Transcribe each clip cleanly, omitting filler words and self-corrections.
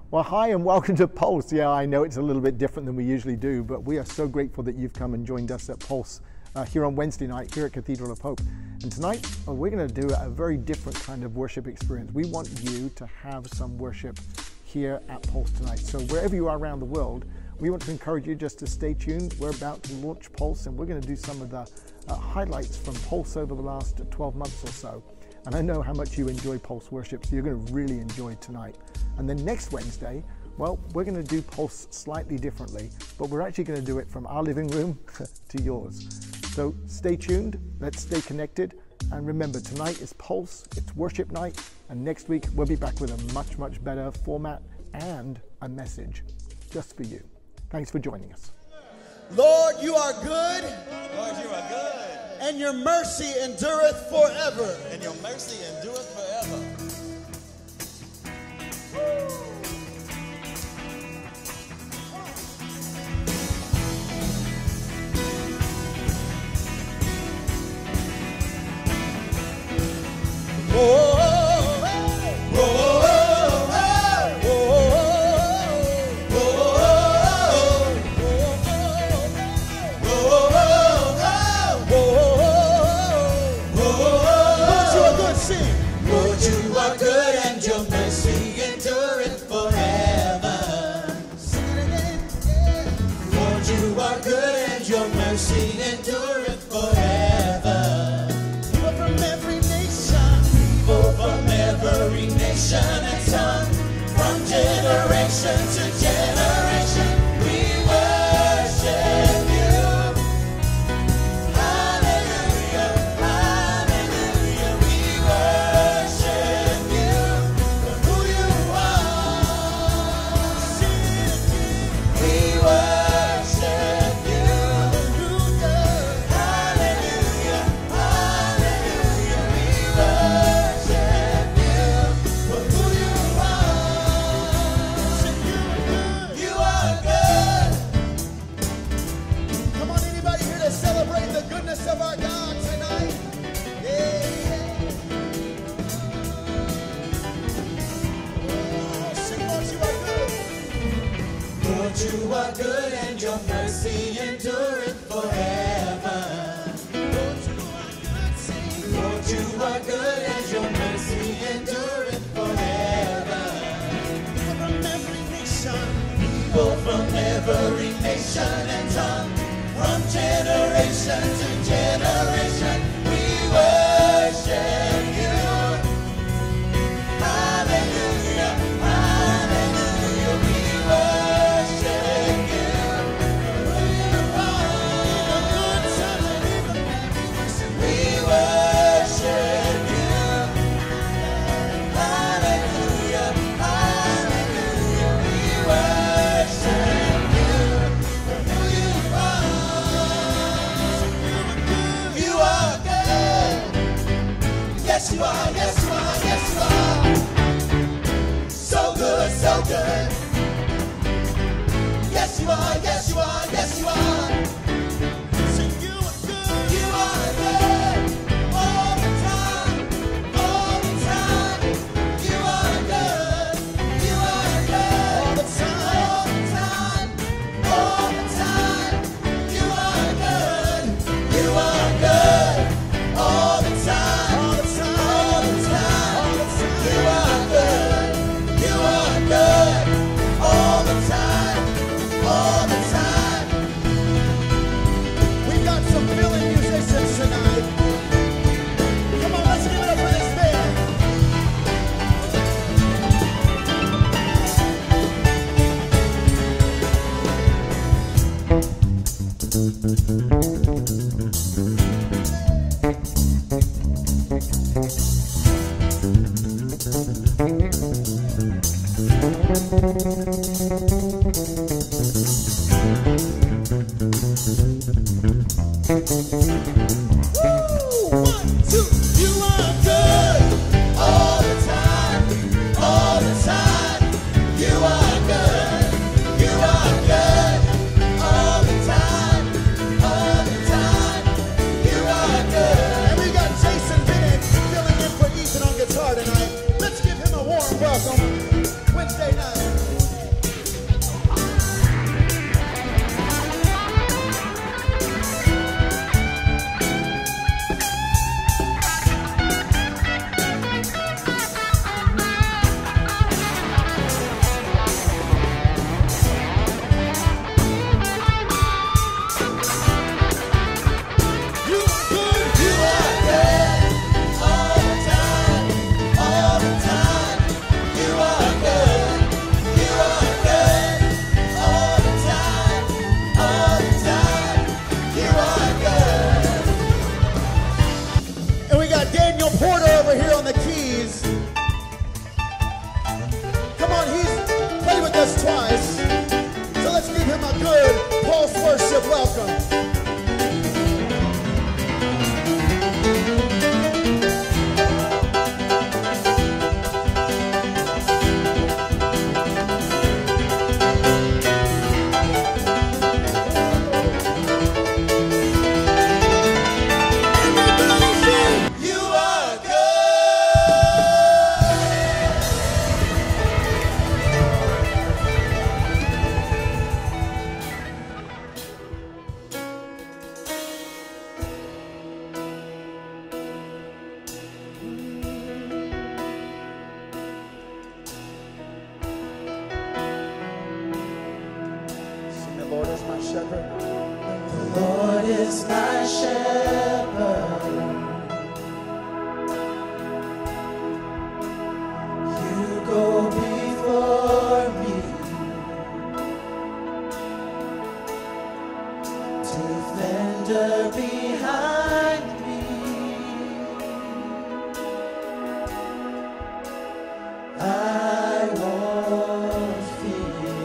Well, hi and welcome to Pulse. Yeah, I know it's a little bit different than we usually do, but we are so grateful that you've come and joined us at Pulse here on Wednesday night here at Cathedral of Hope. And tonight, we're going to do a very different kind of worship experience. We want you to have some worship here at Pulse tonight. So wherever you are around the world, we want to encourage you just to stay tuned. We're about to launch Pulse, and we're going to do some of the highlights from Pulse over the last 12 months or so. And I know how much you enjoy Pulse worship, so you're going to really enjoy tonight. And then next Wednesday, well, we're going to do Pulse slightly differently, but we're actually going to do it from our living room to yours. So stay tuned, let's stay connected. And remember, tonight is Pulse, it's worship night, and next week we'll be back with a much, much better format and a message just for you. Thanks for joining us. Lord, you are good. Lord, you are good. And your mercy endureth forever. And your mercy endureth forever. And tongue, from generation to generation, we worship you. Hallelujah, hallelujah, we worship you for who you are. We worship you. Hallelujah, hallelujah, we worship you. Celebrate the goodness of our God tonight. Yeah. Oh, sing, Lord, you are good. Lord, you are good and your mercy endureth forever. Lord, you are good and your mercy endureth forever. From every nation, people from every nation and tongue, from generation to generation, we worship you. Hallelujah, hallelujah, we worship you. We worship you. Hallelujah, hallelujah, we worship you. For who you are. You are good. Yes, you are, yes, you are, yes, you are. So good, so good. Yes, you are, yes, you are, yes, you are. sing, you are good. You are good all the time, all the time. You are good, you are good All the time. all the time, you are good, you are good all the time, All the time. all the time, you are good, you are good all the time, all the time. We've got some filling musicians tonight. Come on, let's give it up for this band. Woo! 1, 2. You are good all the time, all the time. You are good, you are good all the time, all the time. You are good. And we got Jason Bennett filling in for Ethan on guitar tonight. Let's give him a warm welcome. Wednesday night. welcome. You are good. Sing, the Lord is my shepherd. The Lord is my shepherd. You go before me. Defender behind me. I won't fear.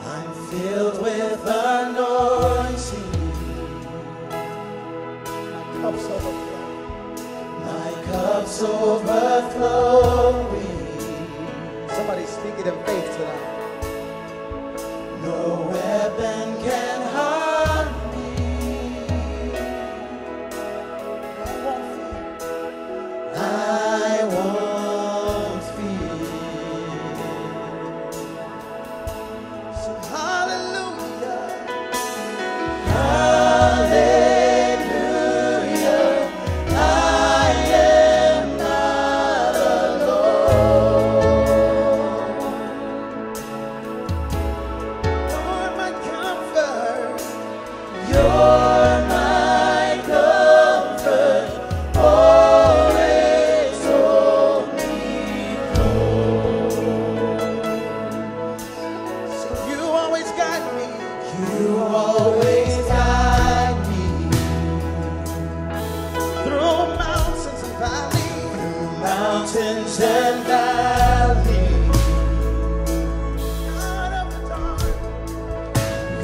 I'm filled with anointing. Cups overflow. My cup's overflowing. Somebody speak it in faith tonight. No weapon can harm me. I won't fear. So hallelujah. Hallelujah. I am not alone. You're my comfort. You're my comfort. Always hold me close. So you always guide me. You always guide me through mountains and valleys. Through mountains and valleys. Out of the dark.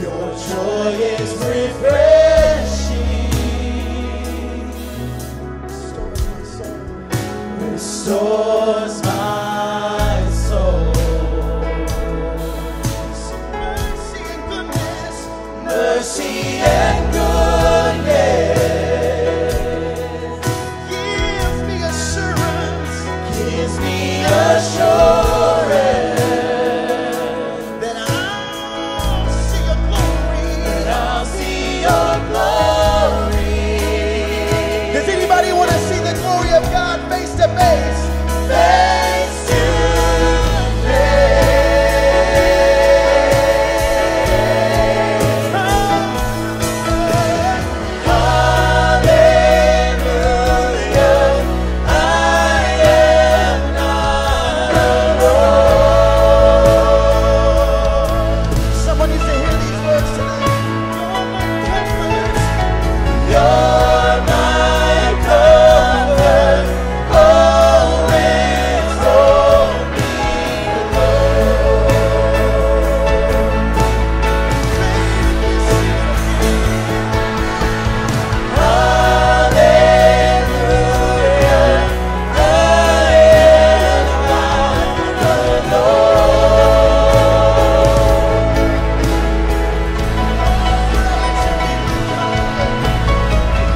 Your joy is refreshing. Restores my soul. Mercy and goodness. Mercy and goodness. Gives me assurance. Gives me assurance. That I'll see your glory. That I'll see your glory. Does anybody want to see the glory of God face to face? Face to Hallelujah. I am not alone. Someone needs to hear these words tonight. You're my comfort. Always hold me Hallelujah. I am not alone.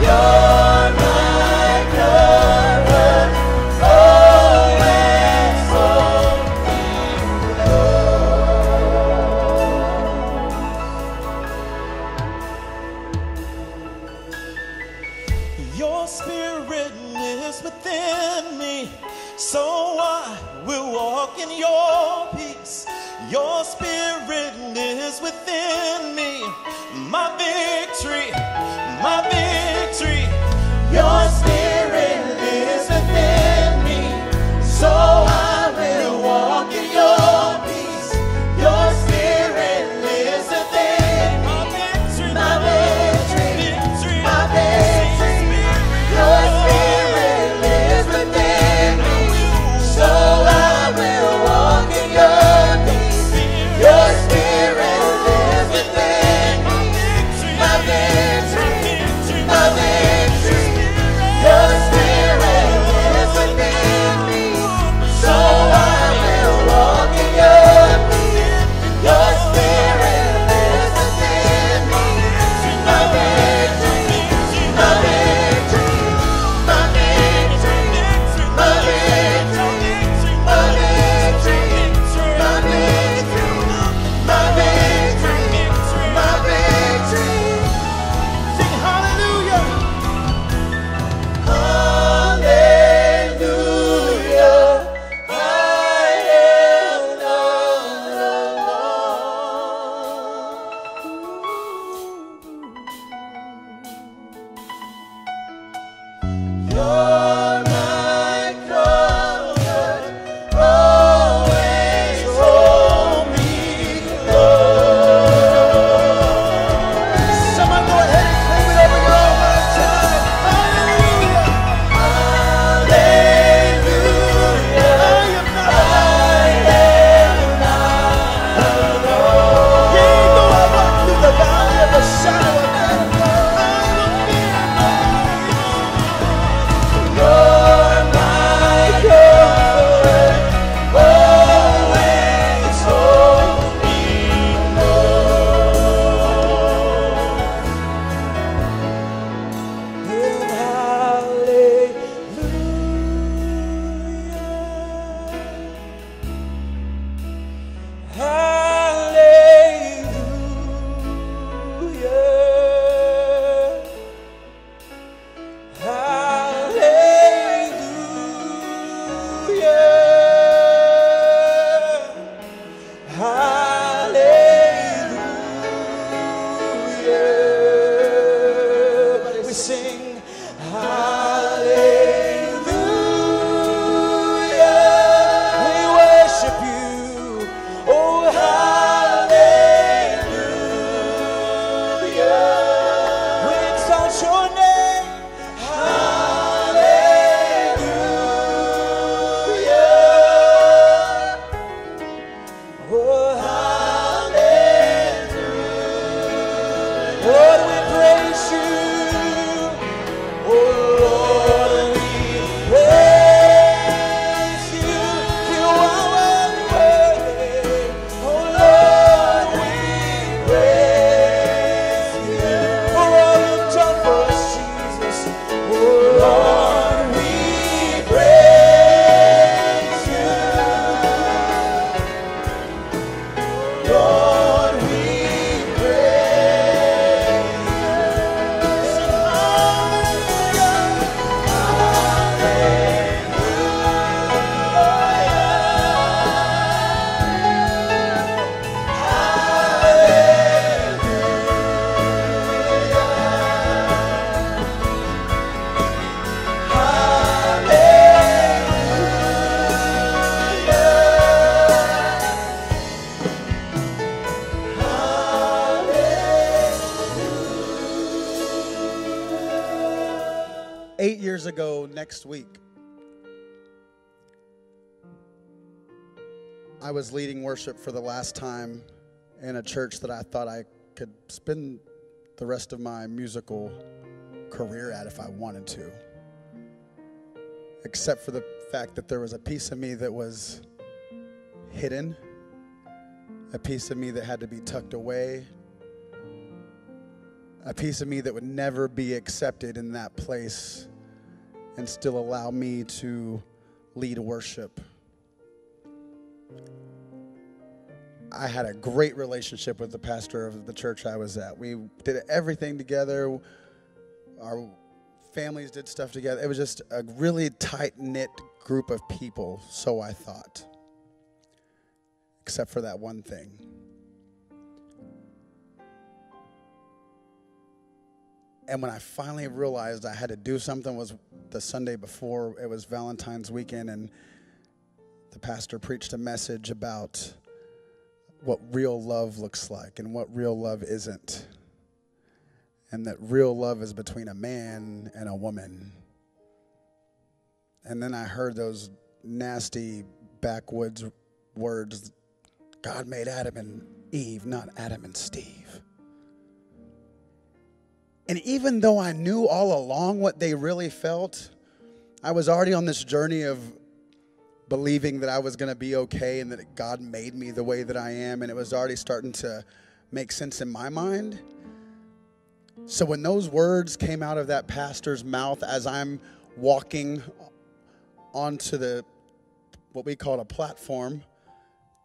You're my comfort. Always hold me close. Your spirit is within me, so I will walk in your peace. Your spirit is within me, my victory, my victory. Your spirit is within me, so I will walk in your peace. Your spirit is within me, my victory, my victory. Your spirit is within me, so I will walk in your peace. Your spirit 8 years ago next week, I was leading worship for the last time in a church that I thought I could spend the rest of my musical career at if I wanted to. Except for the fact that there was a piece of me that was hidden, a piece of me that had to be tucked away, a piece of me that would never be accepted in that place and still allow me to lead worship. I had a great relationship with the pastor of the church I was at. We did everything together. Our families did stuff together. It was just a really tight-knit group of people, so I thought. Except for that one thing. And when I finally realized I had to do something was the Sunday before. It was Valentine's weekend, and the pastor preached a message about what real love looks like and what real love isn't. And that real love is between a man and a woman. And then I heard those nasty backwoods words, God made Adam and Eve, not Adam and Steve. And even though I knew all along what they really felt, I was already on this journey of believing that I was going to be okay and that God made me the way that I am, and it was already starting to make sense in my mind. So when those words came out of that pastor's mouth as I'm walking onto what we call a platform,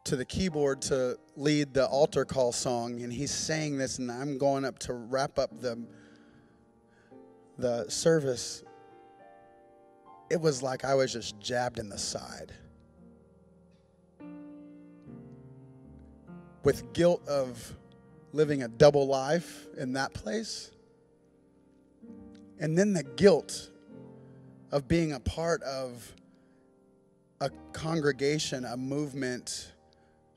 to the keyboard to lead the altar call song, and he's saying this, and I'm going up to wrap up the service, it was like I was just jabbed in the side with guilt of living a double life in that place, and then the guilt of being a part of a congregation, a movement,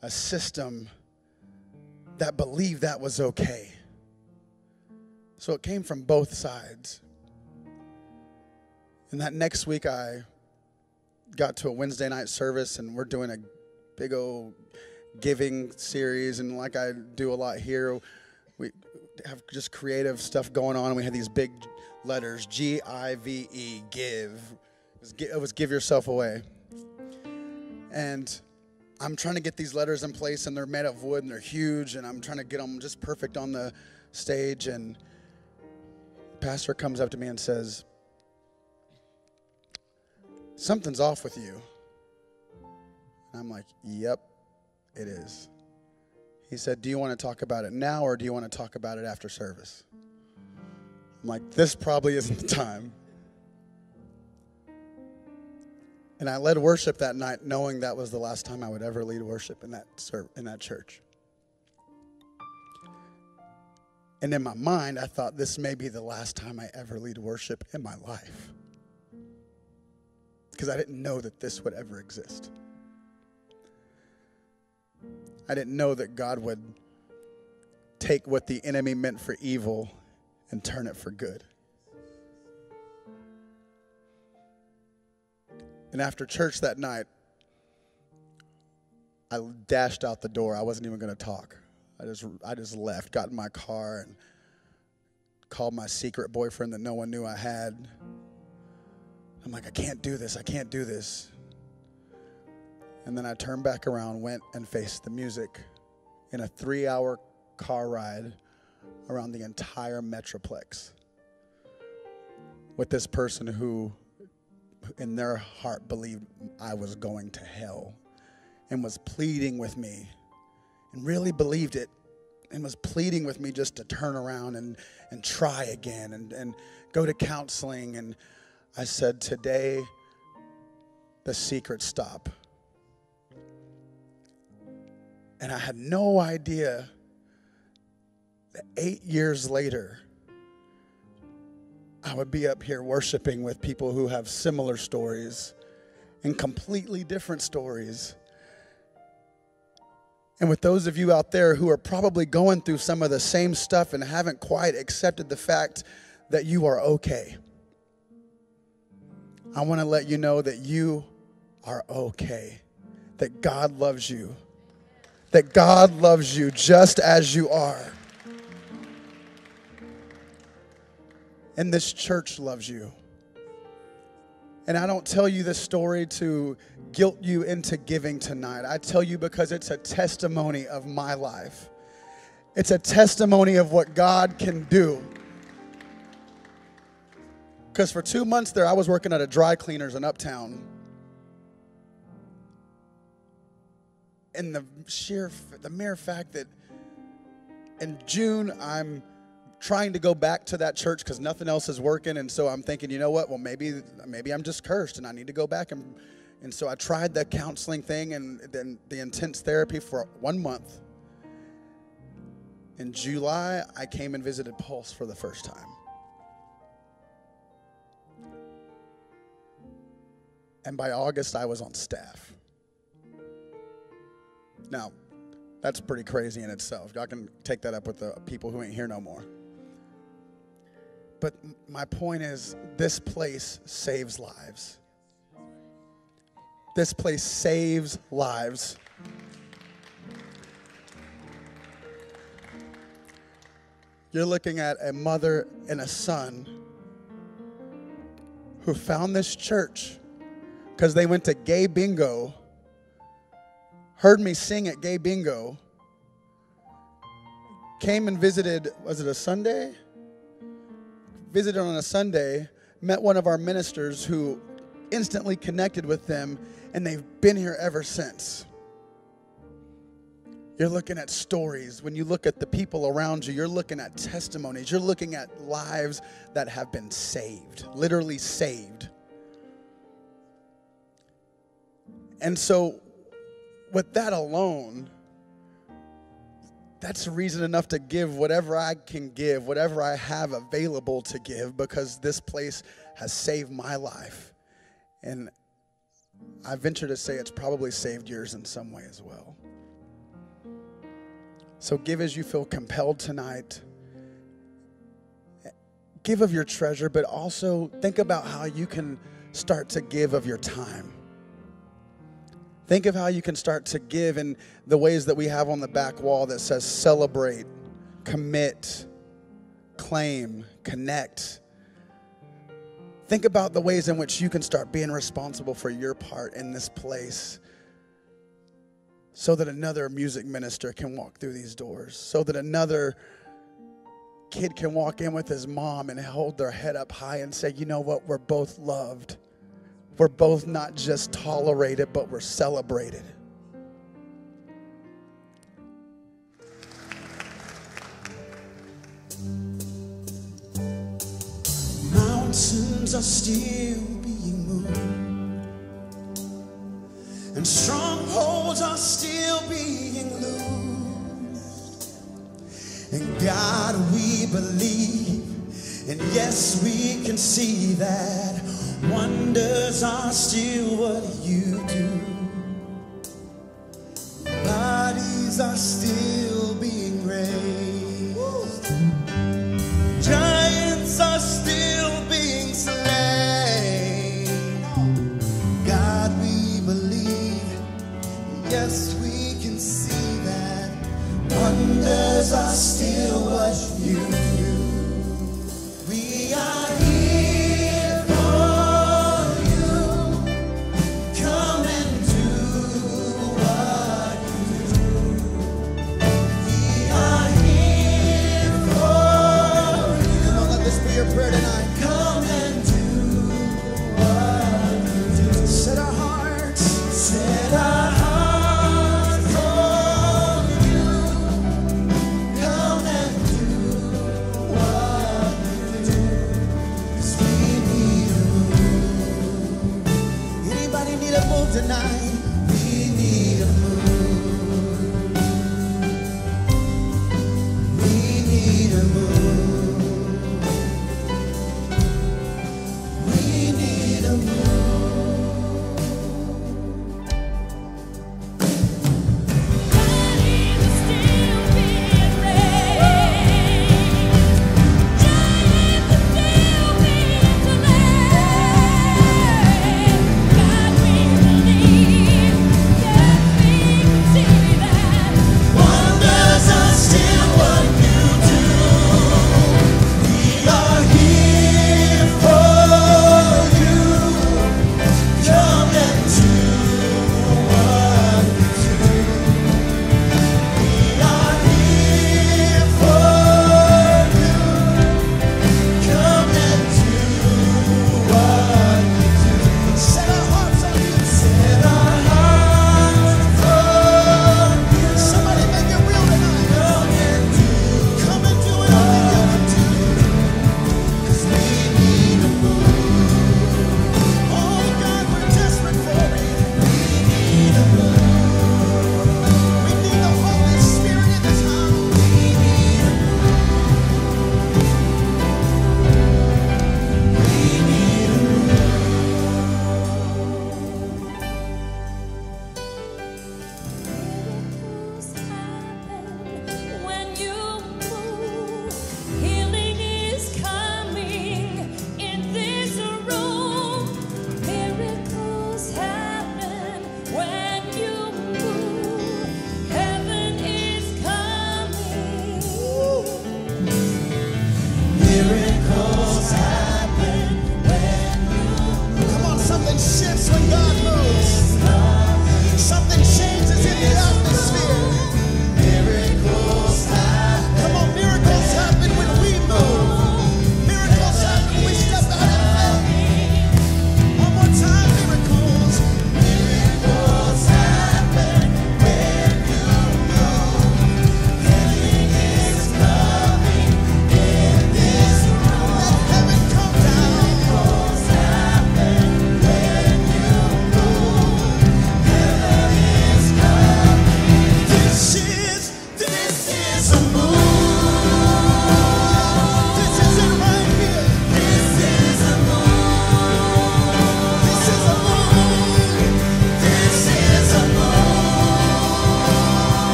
a system that believed that was okay. So it came from both sides. And that next week I got to a Wednesday night service, and we're doing a big old giving series, and like I do a lot here, we have just creative stuff going on. We had these big letters, G-I-V-E, give. It was give yourself away. And I'm trying to get these letters in place, and they're made of wood, and they're huge, and I'm trying to get them just perfect on the stage. And the pastor comes up to me and says, something's off with you. And I'm like, yep, it is. He said, do you want to talk about it now, or do you want to talk about it after service? I'm like, this probably isn't the time. And I led worship that night knowing that was the last time I would ever lead worship in that church. And in my mind, I thought this may be the last time I ever lead worship in my life. Because I didn't know that this would ever exist. I didn't know that God would take what the enemy meant for evil and turn it for good. And after church that night, I dashed out the door. I wasn't even going to talk. I just left, got in my car, and called my secret boyfriend that no one knew I had. I'm like, I can't do this. I can't do this. And then I turned back around, went and faced the music in a 3-hour car ride around the entire Metroplex with this person who, in their heart, believed I was going to hell and was pleading with me and really believed it and was pleading with me just to turn around and try again and go to counseling. And I said, today, the secrets stop. And I had no idea that 8 years later, I would be up here worshiping with people who have similar stories and completely different stories. And with those of you out there who are probably going through some of the same stuff and haven't quite accepted the fact that you are okay. I want to let you know that you are okay, that God loves you, that God loves you just as you are. And this church loves you. And I don't tell you this story to guilt you into giving tonight. I tell you because it's a testimony of my life. It's a testimony of what God can do. Because for 2 months there, I was working at a dry cleaners in Uptown. And the mere fact that in June I'm trying to go back to that church because nothing else is working, and so I'm thinking, you know what? Well, maybe I'm just cursed, and I need to go back, and so I tried the counseling thing and then the intense therapy for 1 month. In July, I came and visited Pulse for the first time. And by August, I was on staff. Now, that's pretty crazy in itself. Y'all can take that up with the people who ain't here no more. But my point is, this place saves lives. This place saves lives. You're looking at a mother and a son who found this church because they went to gay bingo, heard me sing at gay bingo, came and visited, was it a Sunday? Visited on a Sunday, met one of our ministers who instantly connected with them, and they've been here ever since. You're looking at stories. When you look at the people around you, you're looking at testimonies. You're looking at lives that have been saved, literally saved. And so with that alone, that's reason enough to give whatever I can give, whatever I have available to give, because this place has saved my life. And I venture to say it's probably saved yours in some way as well. So give as you feel compelled tonight. Give of your treasure, but also think about how you can start to give of your time. Think of how you can start to give in the ways that we have on the back wall that says celebrate, commit, claim, connect. Think about the ways in which you can start being responsible for your part in this place so that another music minister can walk through these doors, so that another kid can walk in with his mom and hold their head up high and say, you know what, we're both loved. We're both not just tolerated, but we're celebrated. Mountains are still being moved, and strongholds are still being loosed. And God, we believe, and yes, we can see that wonders are still what you do. Bodies are still being raised. Giants are still being slain. God, we believe. Yes, we can see that wonders are still what you do. We are here for you. Come and do what you do. We are here for you. Come on, let this be your prayer tonight. Come and do what you do. Set our hearts on you. Come and do what you do. 'Cause we need a move. Anybody need a move tonight? We need a move. We need a move. We need a move.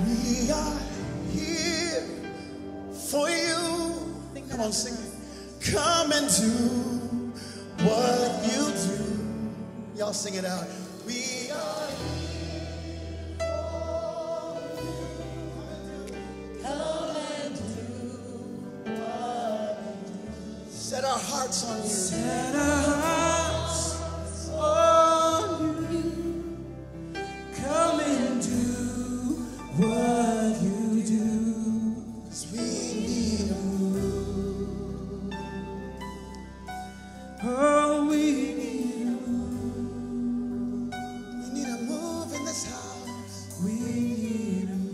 We are here for you. Come on, sing it. Come and do what you do. Y'all sing it out. We are set our hearts on you. Set our hearts on you. Come and do what you do. 'Cause we need a move. Oh, we need a move. We need a move in this house. We need a move.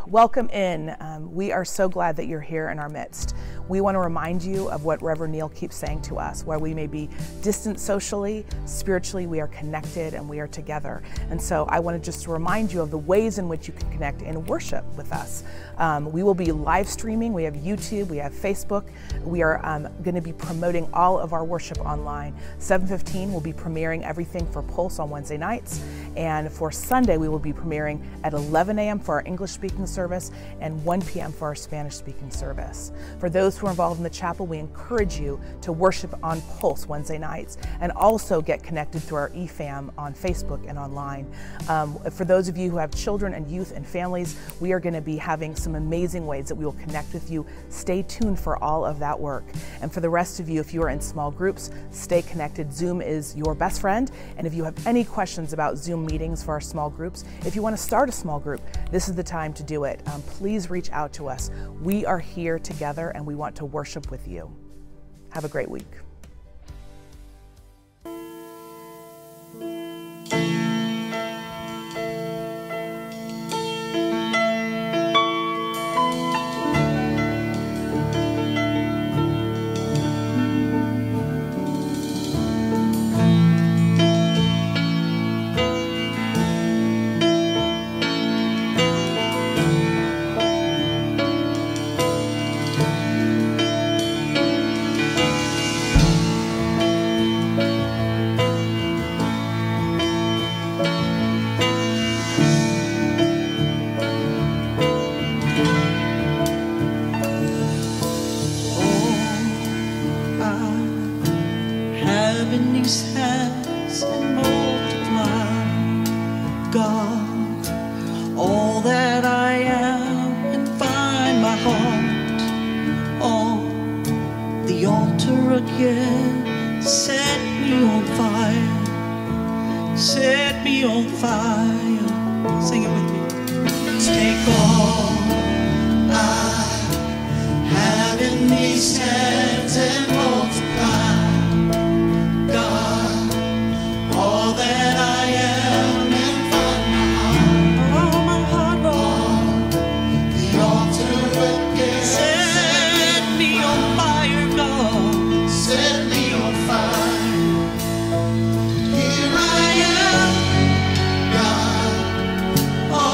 Welcome in. We are so glad that you're here in our midst. We want to remind you of what Reverend Neil keeps saying to us. While we may be distant socially, spiritually, we are connected and we are together. And so I want to just remind you of the ways in which you can connect in worship with us. We will be live streaming. We have YouTube, we have Facebook. We are going to be promoting all of our worship online. 7:15 we'll be premiering everything for Pulse on Wednesday nights. And for Sunday, we will be premiering at 11 a.m. for our English-speaking service and 1 p.m. for our Spanish-speaking service. For those who are involved in the chapel, we encourage you to worship on Pulse Wednesday nights and also get connected through our eFAM on Facebook and online. For those of you who have children and youth and families, we are going to be having some amazing ways that we will connect with you. Stay tuned for all of that work. And for the rest of you, if you are in small groups, stay connected. Zoom is your best friend. And if you have any questions about Zoom meetings for our small groups, if you want to start a small group, this is the time to do it. Please reach out to us. We are here together and we want to worship with you. Have a great week. Here I am, God.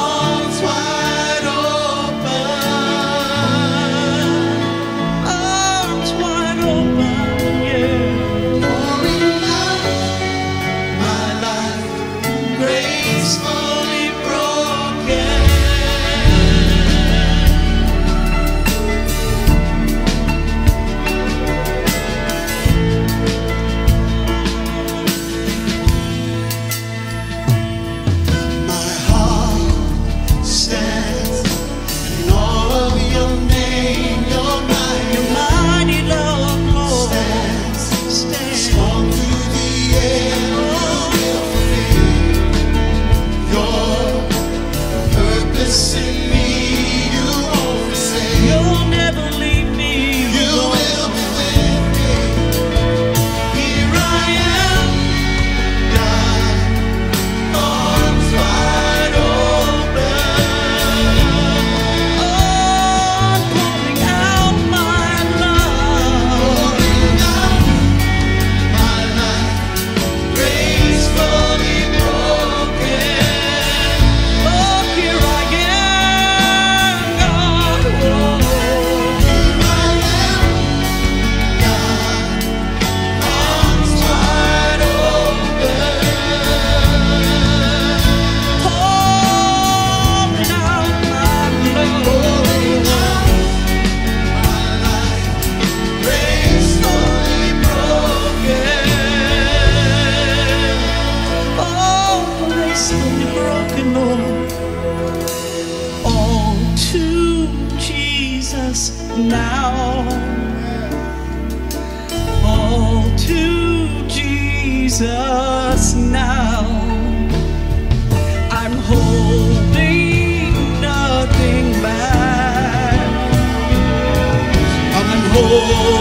now. All to Jesus now. I'm holding nothing back. I'm holding.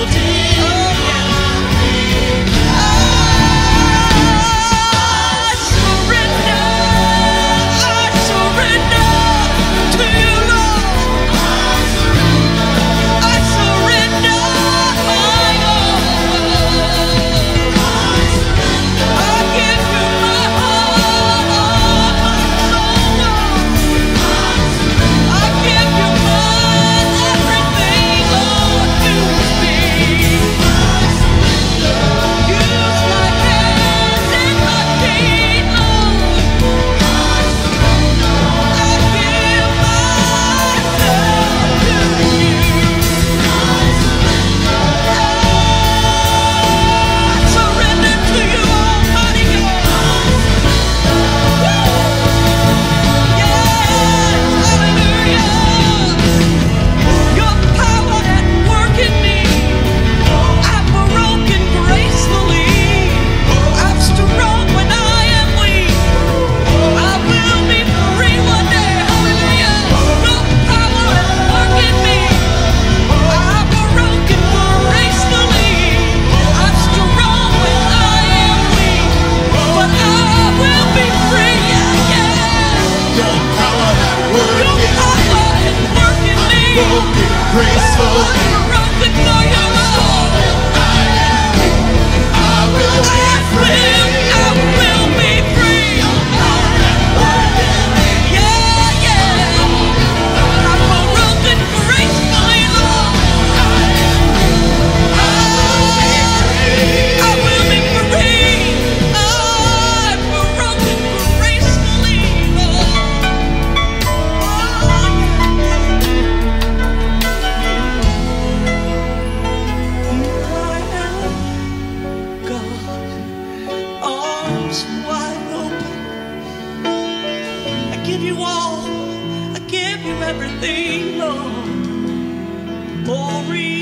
Everything, Lord, glory